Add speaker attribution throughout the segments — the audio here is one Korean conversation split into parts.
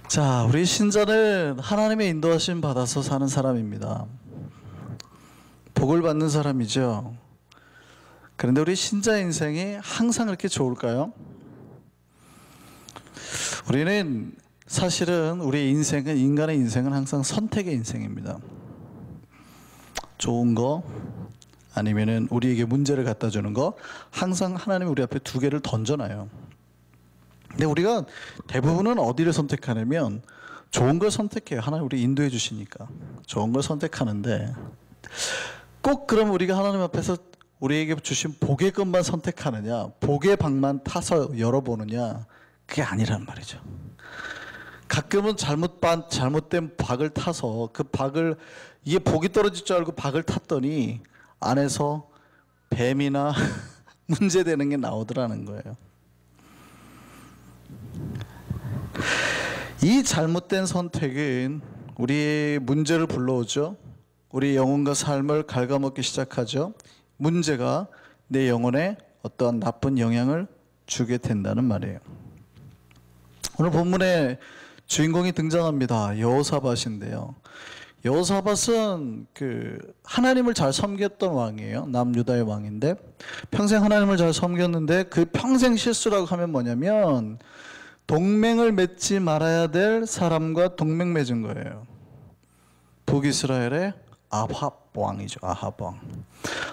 Speaker 1: 자, 우리 신자는 하나님의 인도하심 받아서 사는 사람입니다. 복을 받는 사람이죠. 그런데 우리 신자 인생이 항상 그렇게 좋을까요? 우리는 사실은 우리 인생은, 인간의 인생은 항상 선택의 인생입니다. 좋은 거 아니면은 우리에게 문제를 갖다 주는 거, 항상 하나님이 우리 앞에 두 개를 던져놔요. 근데 우리가 대부분은 어디를 선택하냐면 좋은 걸 선택해요. 하나님 우리 인도해 주시니까 좋은 걸 선택하는데, 꼭 그럼 우리가 하나님 앞에서 우리에게 주신 복의 것만 선택하느냐, 복의 방만 타서 열어보느냐, 그게 아니란 말이죠. 가끔은 잘못된 박을 타서 그 박을, 이게 복이 떨어질 줄 알고 박을 탔더니 안에서 뱀이나 문제되는 게 나오더라는 거예요. 이 잘못된 선택은 우리의 문제를 불러오죠. 우리 영혼과 삶을 갉아먹기 시작하죠. 문제가 내 영혼에 어떠한 나쁜 영향을 주게 된다는 말이에요. 오늘 본문에 주인공이 등장합니다. 여호사밧인데요. 여호사밧은 하나님을 잘 섬겼던 왕이에요. 남유다의 왕인데 평생 하나님을 잘 섬겼는데 그 평생 실수라고 하면 뭐냐면 동맹을 맺지 말아야 될 사람과 동맹 맺은 거예요. 북이스라엘의 아합 왕이죠. 아합 왕.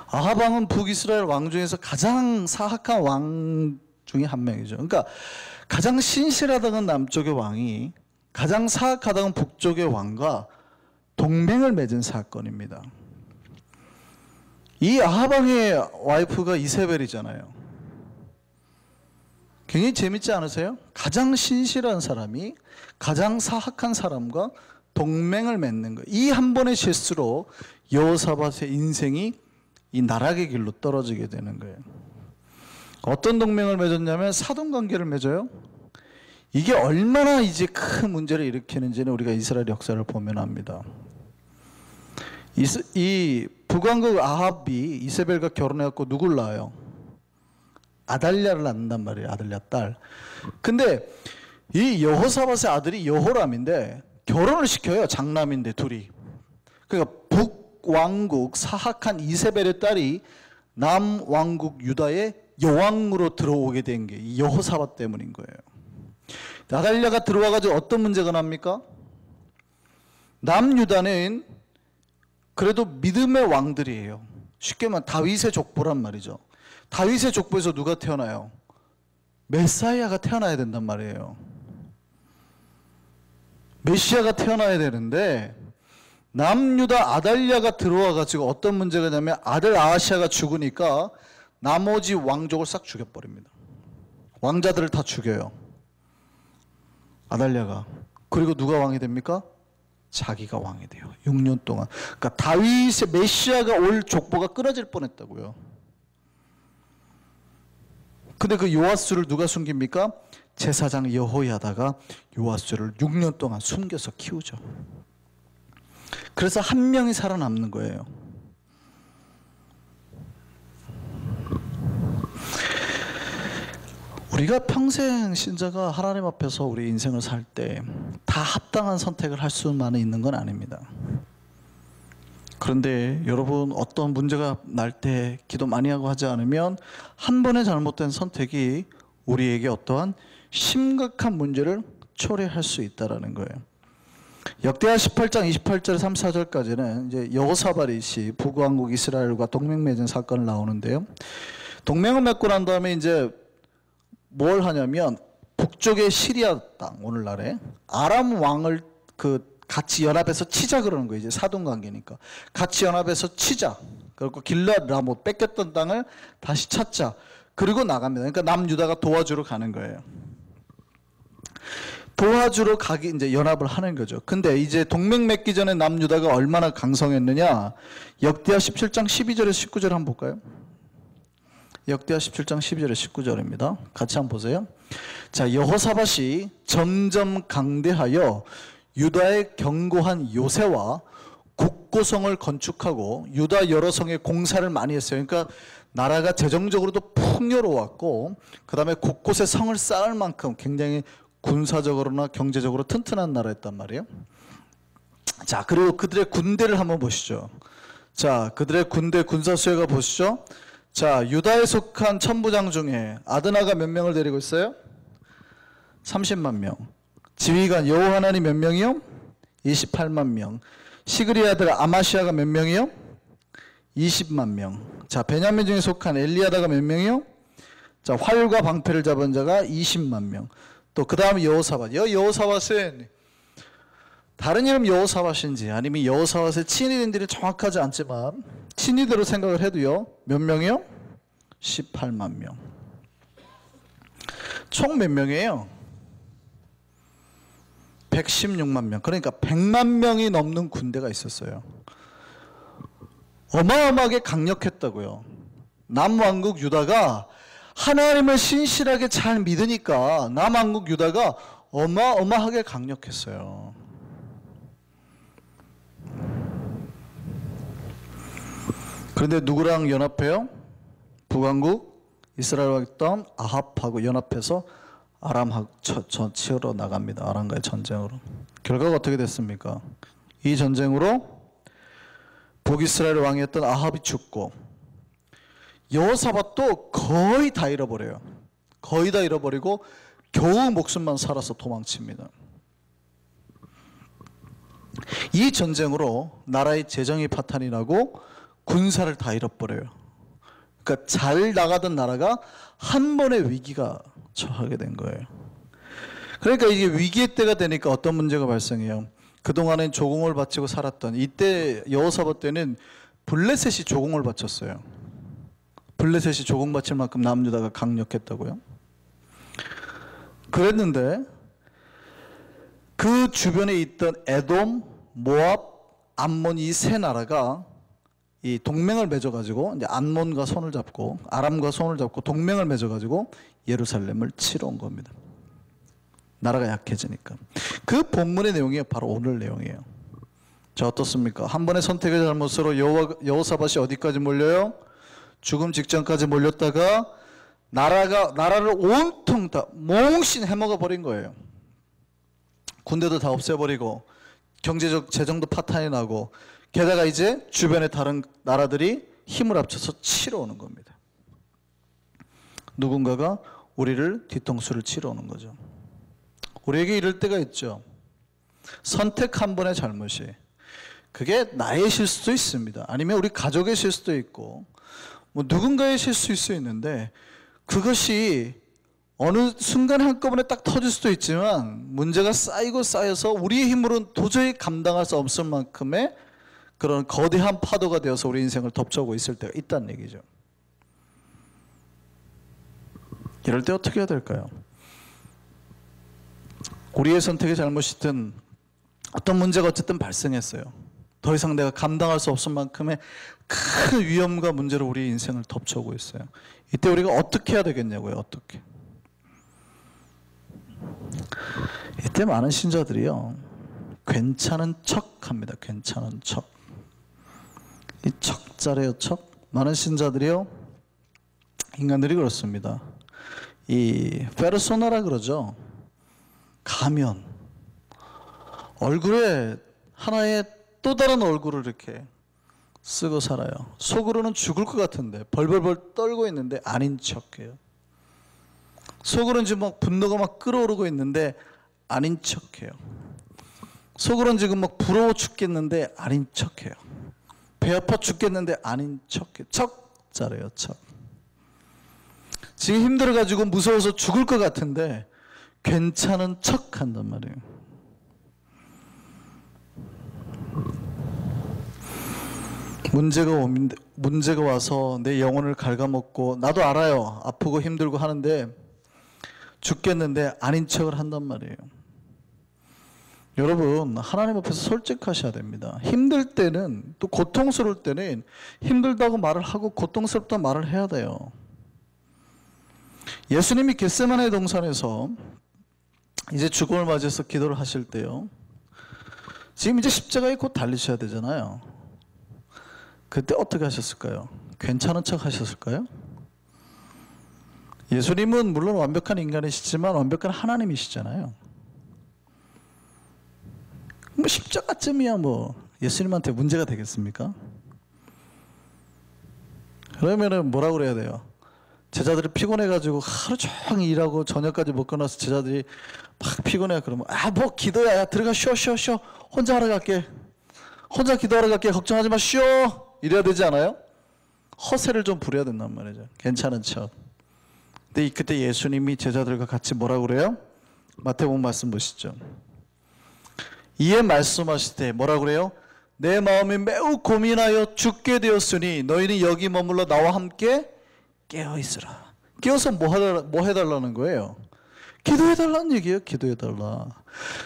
Speaker 1: 아합 왕은 북이스라엘 왕 중에서 가장 사악한 왕 중에 한 명이죠. 그러니까 가장 신실하다는 남쪽의 왕이 가장 사악하다는 북쪽의 왕과 동맹을 맺은 사건입니다. 이 아합 왕의 와이프가 이세벨이잖아요. 굉장히 재밌지 않으세요? 가장 신실한 사람이 가장 사악한 사람과 동맹을 맺는 거예요. 이 한 번의 실수로 여호사밧의 인생이 이 나락의 길로 떨어지게 되는 거예요. 어떤 동맹을 맺었냐면 사돈관계를 맺어요. 이게 얼마나 이제 큰 문제를 일으키는지는 우리가 이스라엘 역사를 보면 압니다. 이 북왕국 아합이 이세벨과 결혼해갖고 누굴 낳아요? 아달랴를 낳는단 말이에요. 아달랴 딸. 근데 이 여호사밧의 아들이 여호람인데 결혼을 시켜요. 장남인데 둘이. 그러니까 북왕국 사악한 이세벨의 딸이 남왕국 유다의 여왕으로 들어오게 된 게 이 여호사밧 때문인 거예요. 아달랴가 들어와가지고 어떤 문제가 납니까? 남유다는 그래도 믿음의 왕들이에요. 쉽게 말하면 다윗의 족보란 말이죠. 다윗의 족보에서 누가 태어나요? 메사이아가 태어나야 된단 말이에요. 메시아가 태어나야 되는데 남유다 아달랴가 들어와가지고 어떤 문제가 있냐면 아들 아하시아가 죽으니까 나머지 왕족을 싹 죽여버립니다. 왕자들을 다 죽여요. 아달랴가. 그리고 누가 왕이 됩니까? 자기가 왕이 돼요. 6년 동안. 그러니까 다윗의 메시아가 올 족보가 끊어질 뻔했다고요. 근데 그 요아스를 누가 숨깁니까? 제사장 여호야다가 요아스를 6년 동안 숨겨서 키우죠. 그래서 한 명이 살아남는 거예요. 우리가 평생 신자가 하나님 앞에서 우리 인생을 살 때 다 합당한 선택을 할 수만 있는 건 아닙니다. 그런데 여러분, 어떤 문제가 날 때 기도 많이 하고 하지 않으면 한 번의 잘못된 선택이 우리에게 어떠한 심각한 문제를 초래할 수 있다는 거예요. 역대하 18장 28절 3, 4절까지는 이제 여호사밧이 북왕국 이스라엘과 동맹 맺은 사건을 나오는데요. 동맹을 맺고 난 다음에 이제 뭘 하냐면 북쪽의 시리아 땅, 오늘날에 아람 왕을 같이 연합해서 치자 그러는 거예요. 이제 사돈 관계니까 같이 연합해서 치자. 그리고 길앗 라못 뺏겼던 땅을 다시 찾자. 그리고 나갑니다. 그러니까 남유다가 도와주러 가는 거예요. 도와주러 가기 이제 연합을 하는 거죠. 근데 이제 동맹 맺기 전에 남유다가 얼마나 강성했느냐? 역대하 17장 12절에서 19절 한번 볼까요? 역대하 17장 12절에 19절입니다. 같이 한번 보세요. 자, 여호사밧이 점점 강대하여 유다의 견고한 요새와 국고성을 건축하고 유다 여러 성에 공사를 많이 했어요. 그러니까 나라가 재정적으로도 풍요로웠고 그 다음에 곳곳에 성을 쌓을 만큼 굉장히 군사적으로나 경제적으로 튼튼한 나라였단 말이에요. 자, 그리고 그들의 군대를 한번 보시죠. 자, 그들의 군대 군사 수혜가 보시죠. 자, 유다에 속한 천부장 중에 아드나가 몇 명을 데리고 있어요? 30만 명. 지휘관 여호하나니 몇 명이요? 28만 명. 시그리 아들 아마시아가 몇 명이요? 20만 명. 자, 베냐민 중에 속한 엘리야다가 몇 명이요? 자, 활과 방패를 잡은 자가 20만 명. 또 그 다음에 여호사밧. 여호사밧은 다른 이름 여호사밧인지 아니면 여호사밧의 친위인들이 정확하지 않지만 친위대로 생각을 해도요, 몇 명이요? 18만 명. 총 몇 명이에요? 116만 명. 그러니까 100만 명이 넘는 군대가 있었어요. 어마어마하게 강력했다고요. 남왕국 유다가 하나님을 신실하게 잘 믿으니까 남왕국 유다가 어마어마하게 강력했어요. 그런데 누구랑 연합해요? 북왕국 이스라엘과 있던 아합하고 연합해서 아람하고 치러 나갑니다. 아람과의 전쟁으로. 결과가 어떻게 됐습니까? 이 전쟁으로 북이스라엘 왕이었던 아합이 죽고 여호사밧도 거의 다 잃어버려요. 거의 다 잃어버리고 겨우 목숨만 살아서 도망칩니다. 이 전쟁으로 나라의 재정이 파탄이 나고 군사를 다 잃어버려요. 그러니까 잘 나가던 나라가 한 번의 위기가 처하게 된 거예요. 그러니까 이게 위기의 때가 되니까 어떤 문제가 발생해요. 그동안엔 조공을 바치고 살았던 이때 여호사밧 때는 블레셋이 조공을 바쳤어요. 블레셋이 조공 바칠 만큼 남유다가 강력했다고요. 그랬는데 그 주변에 있던 에돔, 모압, 암몬 이 세 나라가 이 동맹을 맺어가지고 이제 암몬과 손을 잡고 아람과 손을 잡고 동맹을 맺어가지고 예루살렘을 치러 온 겁니다. 나라가 약해지니까. 그 본문의 내용이 바로 오늘 내용이에요. 자, 어떻습니까? 한 번의 선택의 잘못으로 여호사밧이 어디까지 몰려요? 죽음 직전까지 몰렸다가 나라를 온통 다 몽신 해먹어 버린 거예요. 군대도 다 없애버리고 경제적 재정도 파탄이 나고 게다가 이제 주변의 다른 나라들이 힘을 합쳐서 치러 오는 겁니다. 누군가가 우리를 뒤통수를 치러 오는 거죠. 우리에게 이럴 때가 있죠. 선택 한 번의 잘못이 그게 나의 실수도 있습니다. 아니면 우리 가족의 실수도 있고 뭐 누군가의 실수일 수 있는데 그것이 어느 순간에 한꺼번에 딱 터질 수도 있지만 문제가 쌓이고 쌓여서 우리의 힘으로는 도저히 감당할 수 없을 만큼의 그런 거대한 파도가 되어서 우리 인생을 덮쳐오고 있을 때가 있다는 얘기죠. 이럴 때 어떻게 해야 될까요? 우리의 선택의 잘못이든 어떤 문제가 어쨌든 발생했어요. 더 이상 내가 감당할 수 없을 만큼의 큰 위험과 문제로 우리 인생을 덮쳐오고 있어요. 이때 우리가 어떻게 해야 되겠냐고요. 어떻게. 이때 많은 신자들이요, 괜찮은 척 합니다. 괜찮은 척. 이 척자래요, 척. 많은 신자들이요, 인간들이 그렇습니다. 이 페르소나라 그러죠. 가면. 얼굴에 하나의 또 다른 얼굴을 이렇게 쓰고 살아요. 속으로는 죽을 것 같은데 벌벌벌 떨고 있는데 아닌 척해요. 속으로는 지금 막 분노가 막 끓어오르고 있는데 아닌 척해요. 속으로는 지금 막 부러워 죽겠는데 아닌 척해요. 배 아파 죽겠는데 아닌 척해요. 척자래요, 척. 지금 힘들어가지고 무서워서 죽을 것 같은데 괜찮은 척 한단 말이에요. 문제가 와서 내 영혼을 갉아먹고 나도 알아요. 아프고 힘들고 하는데 죽겠는데 아닌 척을 한단 말이에요. 여러분, 하나님 앞에서 솔직하셔야 됩니다. 힘들 때는, 또 고통스러울 때는 힘들다고 말을 하고 고통스럽다고 말을 해야 돼요. 예수님이 겟세마네 동산에서 이제 죽음을 맞이해서 기도를 하실 때요, 지금 이제 십자가에 곧 달리셔야 되잖아요. 그때 어떻게 하셨을까요? 괜찮은 척 하셨을까요? 예수님은 물론 완벽한 인간이시지만 완벽한 하나님이시잖아요. 뭐 십자가쯤이야 뭐 예수님한테 문제가 되겠습니까? 그러면은 뭐라고 그래야 돼요? 제자들이 피곤해가지고 하루 종일 일하고 저녁까지 못 끝나서 제자들이 막 피곤해. 그러면 뭐 기도야. 야, 들어가 쉬어. 혼자 하러 갈게. 혼자 기도하러 갈게. 걱정하지 마. 쉬어. 이래야 되지 않아요? 허세를 좀 부려야 된단 말이죠. 괜찮은 척. 근데 그때 예수님이 제자들과 같이 뭐라고 그래요? 마태복음 말씀 보시죠. 이에 말씀하시되 뭐라고 그래요? 내 마음이 매우 고민하여 죽게 되었으니 너희는 여기 머물러 나와 함께 깨어있으라. 깨어서 뭐 해달라는 거예요? 기도해달라는 얘기예요. 기도해달라.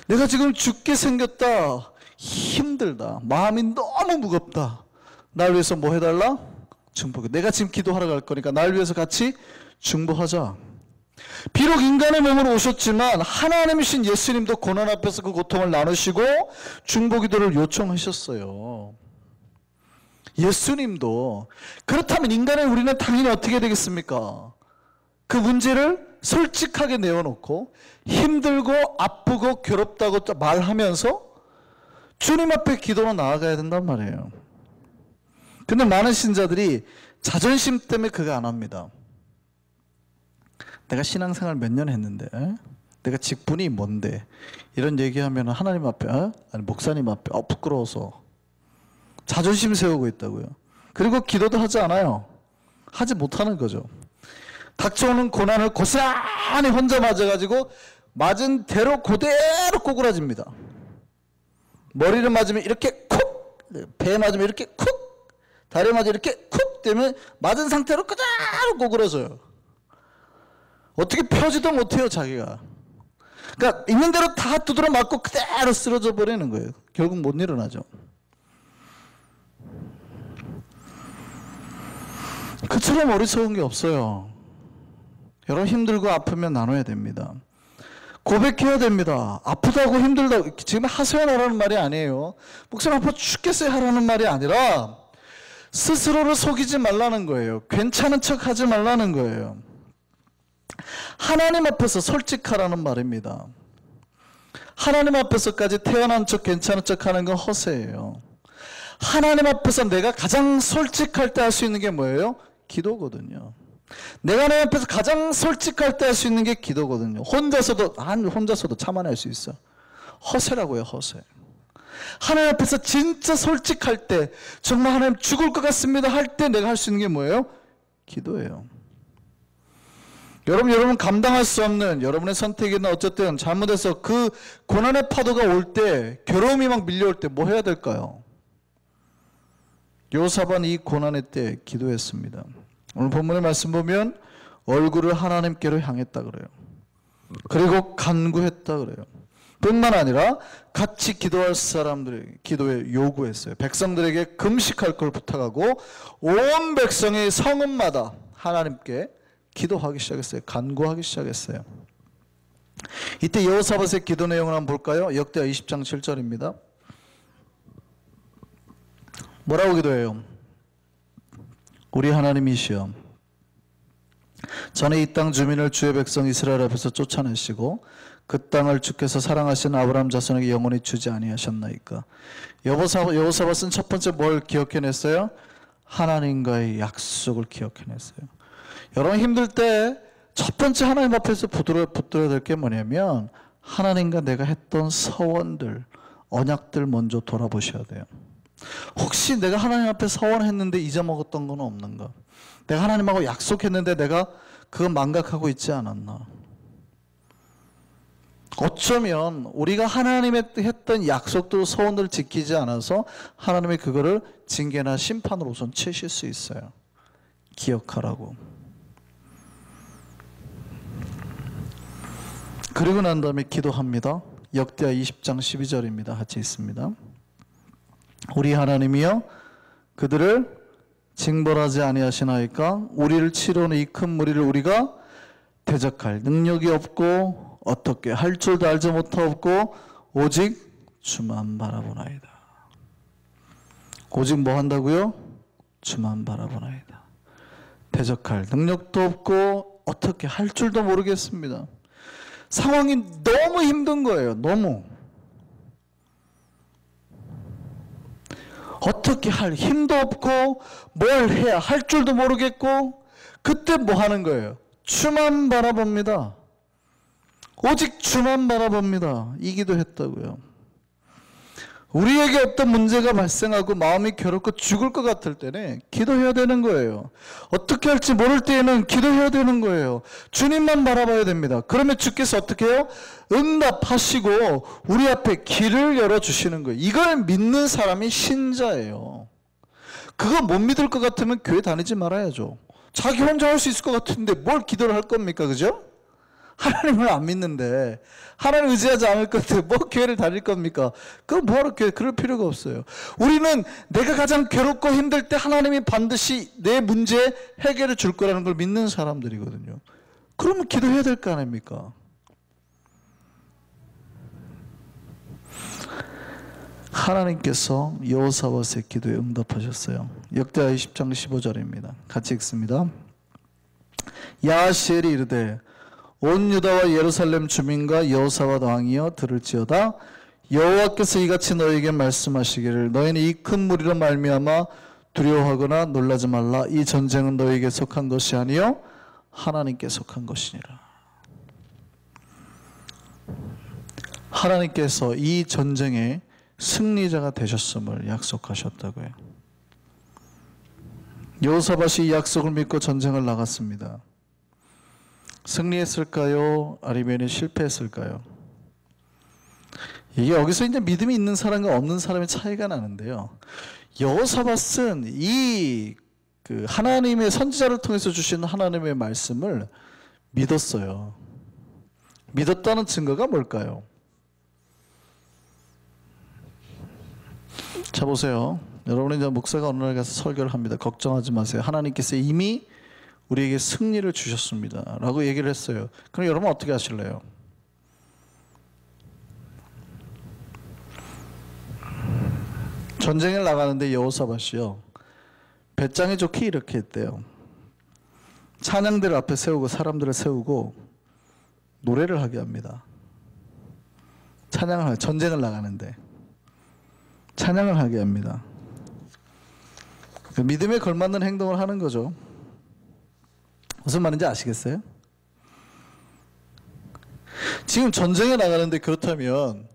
Speaker 1: 내가 지금 죽게 생겼다. 힘들다. 마음이 너무 무겁다. 날 위해서 뭐 해달라? 중보해. 내가 지금 기도하러 갈 거니까 날 위해서 같이 중보하자. 비록 인간의 몸으로 오셨지만 하나님이신 예수님도 고난 앞에서 그 고통을 나누시고 중보기도를 요청하셨어요. 예수님도. 그렇다면 인간의 우리는 당연히 어떻게 되겠습니까? 그 문제를 솔직하게 내어놓고 힘들고 아프고 괴롭다고 말하면서 주님 앞에 기도로 나아가야 된단 말이에요. 근데 많은 신자들이 자존심 때문에 그거 안 합니다. 내가 신앙생활 몇 년 했는데, 내가 직분이 뭔데, 이런 얘기하면 하나님 앞에, 아니 목사님 앞에 부끄러워서 자존심 세우고 있다고요. 그리고 기도도 하지 않아요. 하지 못하는 거죠. 닥쳐오는 고난을 고스란히 혼자 맞아가지고 맞은 대로 그대로 꼬꾸라집니다. 머리를 맞으면 이렇게 쿡, 배에 맞으면 이렇게 쿡, 다리에 맞으면 이렇게 쿡 되면 맞은 상태로 그대로 꼬꾸라져요. 어떻게 펴지도 못해요, 자기가. 그러니까 있는 대로 다 두드려 맞고 그대로 쓰러져 버리는 거예요. 결국 못 일어나죠. 그처럼 어리석은 게 없어요. 여러분 힘들고 아프면 나눠야 됩니다. 고백해야 됩니다. 아프다고 힘들다고 지금 하소연 하라는 말이 아니에요. 목사님 아파 죽겠어요 하라는 말이 아니라 스스로를 속이지 말라는 거예요. 괜찮은 척 하지 말라는 거예요. 하나님 앞에서 솔직하라는 말입니다. 하나님 앞에서까지 태어난 척 괜찮은 척 하는 건 허세예요. 하나님 앞에서 내가 가장 솔직할 때 할 수 있는 게 뭐예요? 기도거든요. 내가 내 앞에서 가장 솔직할 때 할 수 있는 게 기도거든요. 혼자서도 참아낼 수 있어. 허세라고요, 허세. 하나님 앞에서 진짜 솔직할 때, 정말 하나님 죽을 것 같습니다 할 때 내가 할 수 있는 게 뭐예요? 기도예요. 여러분 감당할 수 없는 여러분의 선택이나 어쨌든 잘못해서 그 고난의 파도가 올 때, 괴로움이 막 밀려올 때 뭐 해야 될까요? 요사반 이 고난의 때 기도했습니다. 오늘 본문의 말씀 보면 얼굴을 하나님께로 향했다 그래요. 그리고 간구했다 그래요. 뿐만 아니라 같이 기도할 사람들에게 기도에 요구했어요. 백성들에게 금식할 걸 부탁하고 온 백성의 성읍마다 하나님께 기도하기 시작했어요. 간구하기 시작했어요. 이때 여호사밧의 기도 내용을 한번 볼까요? 역대하 20장 7절입니다. 뭐라고 기도해요? 우리 하나님이시여, 전에 이 땅 주민을 주의 백성 이스라엘 앞에서 쫓아내시고 그 땅을 주께서 사랑하신 아브라함 자손에게 영원히 주지 아니하셨나이까. 여호사밧은 첫 번째 뭘 기억해냈어요? 하나님과의 약속을 기억해냈어요. 여러분 힘들 때 첫 번째 하나님 앞에서 붙들어야 될 게 뭐냐면 하나님과 내가 했던 서원들, 언약들 먼저 돌아보셔야 돼요. 혹시 내가 하나님 앞에 서원했는데 잊어먹었던 건 없는가? 내가 하나님하고 약속했는데 내가 그거 망각하고 있지 않았나? 어쩌면 우리가 하나님의 했던 약속들, 서원들을 지키지 않아서 하나님이 그거를 징계나 심판으로 우선 치실 수 있어요. 기억하라고. 그리고 난 다음에 기도합니다. 역대하 20장 12절입니다. 같이 있습니다. 우리 하나님이여, 그들을 징벌하지 아니하시나이까. 우리를 치러오는 이 큰 무리를 우리가 대적할 능력이 없고 어떻게 할 줄도 알지 못하옵고 오직 주만 바라보나이다. 오직 뭐 한다고요? 주만 바라보나이다. 대적할 능력도 없고 어떻게 할 줄도 모르겠습니다. 상황이 너무 힘든 거예요. 너무. 어떻게 할 힘도 없고 뭘 해야 할 줄도 모르겠고 그때 뭐 하는 거예요? 주만 바라봅니다. 오직 주만 바라봅니다. 이 기도했다고요. 우리에게 어떤 문제가 발생하고 마음이 괴롭고 죽을 것 같을 때는 기도해야 되는 거예요. 어떻게 할지 모를 때에는 기도해야 되는 거예요. 주님만 바라봐야 됩니다. 그러면 주께서 어떻게 해요? 응답하시고 우리 앞에 길을 열어주시는 거예요. 이걸 믿는 사람이 신자예요. 그거 못 믿을 것 같으면 교회 다니지 말아야죠. 자기 혼자 할 수 있을 것 같은데 뭘 기도를 할 겁니까? 그죠? 하나님을 안 믿는데 하나님 의지하지 않을 건데 뭐 교회를 다닐 겁니까? 그거 뭐하러 교회 그럴 필요가 없어요. 우리는 내가 가장 괴롭고 힘들 때 하나님이 반드시 내 문제 해결해 줄 거라는 걸 믿는 사람들이거든요. 그러면 기도해야 될 거 아닙니까? 하나님께서 여호사밧의 기도에 응답하셨어요. 역대하 20장 15절입니다. 같이 읽습니다. 야하시엘이 이르되 온 유다와 예루살렘 주민과 여호사밧 왕이여 들을지어다. 여호와께서 이같이 너에게 말씀하시기를 너희는 이 큰 무리로 말미암아 두려워하거나 놀라지 말라. 이 전쟁은 너에게 속한 것이 아니요 하나님께 속한 것이니라. 하나님께서 이 전쟁의 승리자가 되셨음을 약속하셨다고요. 여호사밧이 이 약속을 믿고 전쟁을 나갔습니다. 승리했을까요? 아니면 실패했을까요? 이게 여기서 이제 믿음이 있는 사람과 없는 사람의 차이가 나는데요. 여호사밧은 이 하나님의 선지자를 통해서 주신 하나님의 말씀을 믿었어요. 믿었다는 증거가 뭘까요? 자 보세요. 여러분이 이제 목사가 어느 날 가서 설교를 합니다. 걱정하지 마세요. 하나님께서 이미 우리에게 승리를 주셨습니다. 라고 얘기를 했어요. 그럼 여러분 어떻게 하실래요? 전쟁에 나가는데 여호사밧이요. 배짱이 좋게 이렇게 했대요. 찬양대를 앞에 세우고 사람들을 세우고 노래를 하게 합니다. 전쟁을 나가는데 찬양을 하게 합니다. 믿음에 걸맞는 행동을 하는 거죠. 무슨 말인지 아시겠어요? 지금 전쟁에 나가는데 그렇다면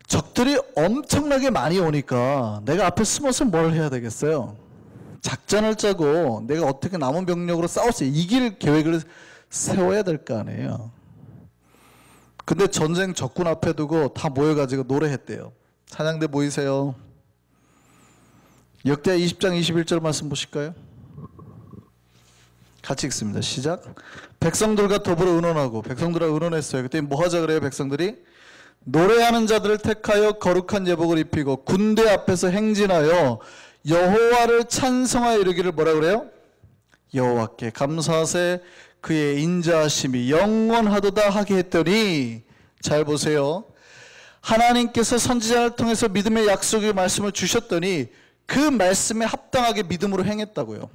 Speaker 1: 적들이 엄청나게 많이 오니까 내가 앞에 숨어서 뭘 해야 되겠어요? 작전을 짜고 내가 어떻게 남은 병력으로 싸워서 이길 계획을 세워야 될 거 아니에요. 근데 전쟁 적군 앞에 두고 다 모여가지고 노래했대요. 찬양대 모이세요. 역대하 20장 21절 말씀 보실까요? 같이 읽습니다. 시작. 백성들과 더불어 의논하고 백성들과 의논했어요. 그때 뭐 하자 그래요? 백성들이 노래하는 자들을 택하여 거룩한 예복을 입히고 군대 앞에서 행진하여 여호와를 찬송하여 이르기를 뭐라 그래요? 여호와께 감사하세 그의 인자하심이 영원하도다 하게 했더니 잘 보세요. 하나님께서 선지자를 통해서 믿음의 약속의 말씀을 주셨더니 그 말씀에 합당하게 믿음으로 행했다고요.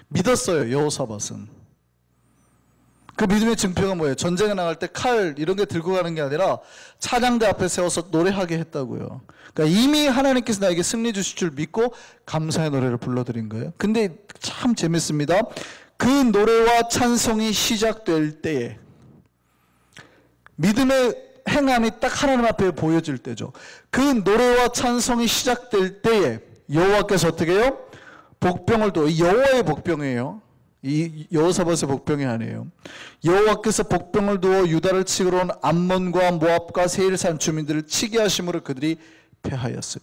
Speaker 1: 믿었어요. 여호사밧은. 그 믿음의 증표가 뭐예요? 전쟁에 나갈 때 칼 이런 게 들고 가는 게 아니라 찬양대 앞에 세워서 노래하게 했다고요. 그러니까 이미 하나님께서 나에게 승리 주실 줄 믿고 감사의 노래를 불러드린 거예요. 근데 참 재밌습니다. 그 노래와 찬송이 시작될 때에 믿음의 행함이 딱 하나님 앞에 보여질 때죠. 그 노래와 찬송이 시작될 때에 여호와께서 어떻게 해요? 복병을 또 여호와의 복병이에요. 이 여호사밧의 복병이 아니에요. 여호와께서 복병을 두어 유다를 치러 온 암몬과 모압과 세일산 주민들을 치게 하심으로 그들이 패하였으리.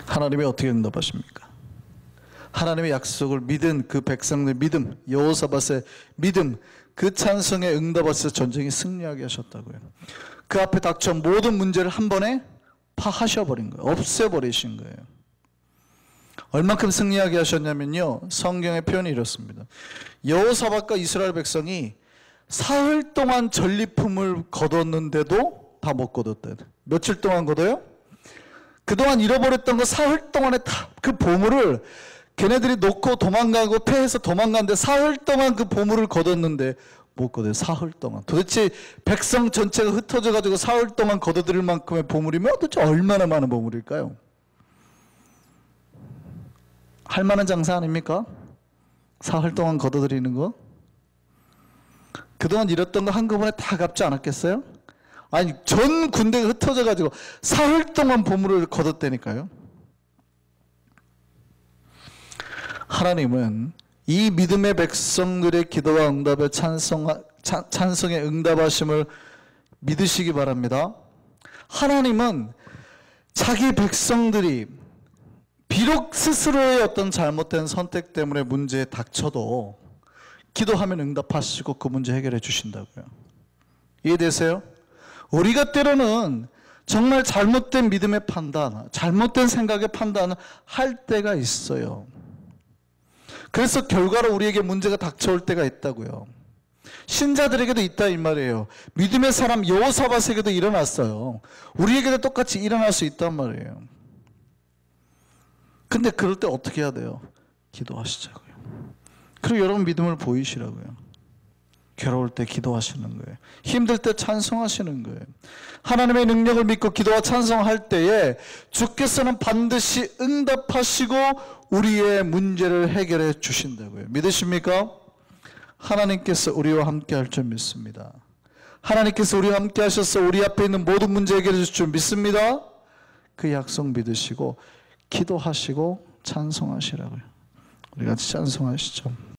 Speaker 1: 하나님이 어떻게 응답하십니까? 하나님의 약속을 믿은 그 백성의 믿음, 여호사밧의 믿음, 그 찬성에 응답하셔서 전쟁이 승리하게 하셨다고요. 그 앞에 닥쳐온 모든 문제를 한 번에 파하셔버린 거예요. 없애버리신 거예요. 얼만큼 승리하게 하셨냐면요, 성경의 표현이 이렇습니다. 여호사밧과 이스라엘 백성이 사흘 동안 전리품을 거뒀는데도 다 못 거뒀대. 며칠 동안 거둬요? 그동안 잃어버렸던 거 사흘 동안에 다 그 보물을 걔네들이 놓고 도망가고 패해서 도망갔는데 사흘 동안 그 보물을 거뒀는데 못 거둬요. 사흘 동안. 도대체 백성 전체가 흩어져 가지고 사흘 동안 거둬들일 만큼의 보물이면 도대체 얼마나 많은 보물일까요? 할 만한 장사 아닙니까? 사흘 동안 거둬들이는 거? 그동안 잃었던 거 한꺼번에 다 갚지 않았겠어요? 아니, 전 군대가 흩어져 가지고 사흘 동안 보물을 거뒀다니까요. 하나님은 이 믿음의 백성들의 기도와 응답에 찬성에 응답하심을 믿으시기 바랍니다. 하나님은 자기 백성들이 비록 스스로의 어떤 잘못된 선택 때문에 문제에 닥쳐도 기도하면 응답하시고 그 문제 해결해 주신다고요. 이해되세요? 우리가 때로는 정말 잘못된 믿음의 판단, 잘못된 생각의 판단을 할 때가 있어요. 그래서 결과로 우리에게 문제가 닥쳐올 때가 있다고요. 신자들에게도 있다 이 말이에요. 믿음의 사람 여호사밧에게도 일어났어요. 우리에게도 똑같이 일어날 수 있단 말이에요. 근데 그럴 때 어떻게 해야 돼요? 기도하시자고요. 그리고 여러분 믿음을 보이시라고요. 괴로울 때 기도하시는 거예요. 힘들 때 찬송하시는 거예요. 하나님의 능력을 믿고 기도와 찬송할 때에 주께서는 반드시 응답하시고 우리의 문제를 해결해 주신다고요. 믿으십니까? 하나님께서 우리와 함께 할 줄 믿습니다. 하나님께서 우리와 함께 하셔서 우리 앞에 있는 모든 문제 해결해 주실 줄 믿습니다. 그 약속 믿으시고 기도하시고 찬송하시라고요. 우리 같이 찬송하시죠.